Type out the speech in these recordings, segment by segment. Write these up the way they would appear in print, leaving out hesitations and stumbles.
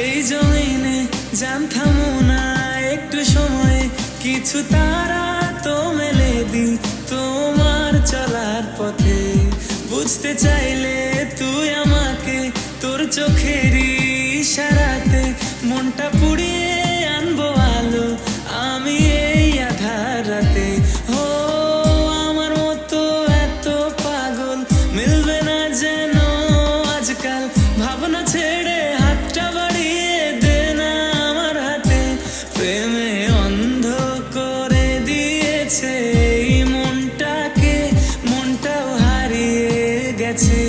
এই জমিনে জানতাম না একটু সময়ে কিছু তারা তো মেলে দি তোমার চলার পথে। বুঝতে চাইলে তুই আমাকে তোর চোখেরই ইশারাতে মনটা পুড়িয়ে আনবো আলো আমি এই আধার রাতে। ও আমার মতো এত পাগল মিলবে না যেন আজকাল, ভাবনা ছেড়ে হাতটা বাড়িয়ে দে না আমার হাতে। প্রেমে অন্ধ করে দিয়েছে এই মনটাকে, মনটাও হারিয়ে গেছে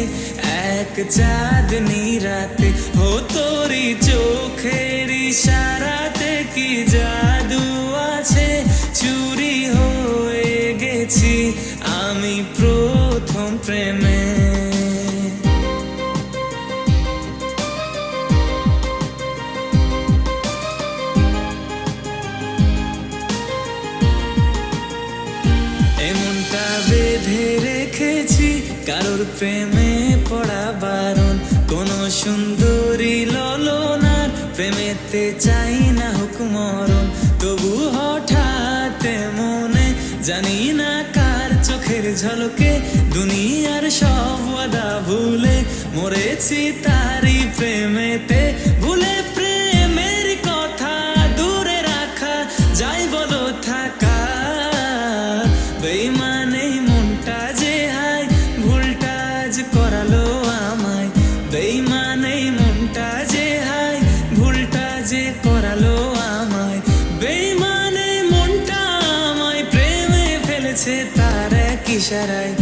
এক চাঁদনি রাতে। ও তোরই চোখের ইশারাতে কি জাদু আছে, চুরি হয়ে গেছি আমি প্রথম প্রেমে। এমনটা বেঁধে রেখেছি কারোর প্রেমে পড়া বারণ, কোন সুন্দরী ললনার প্রেমেতে চাই না হোক মরণ। তবু হঠাৎ মনে জানি না কার চোখের ঝলকে দুনিয়ার সব ওয়াদা ভুলে মরেছি তারই প্রেমেতে। ভুলে প্রেমের কথা দূরে রাখা যাই বলো থাকা, বেইমানে মনটা যে হায় ভুলটা আজ করালো আমায়। বেইমানে মনটা যে হায় ভুলটা যে করালো আমায়। বেইমানে মনটা আমায় প্রেমে ফেলেছে তার এক ইশারায়।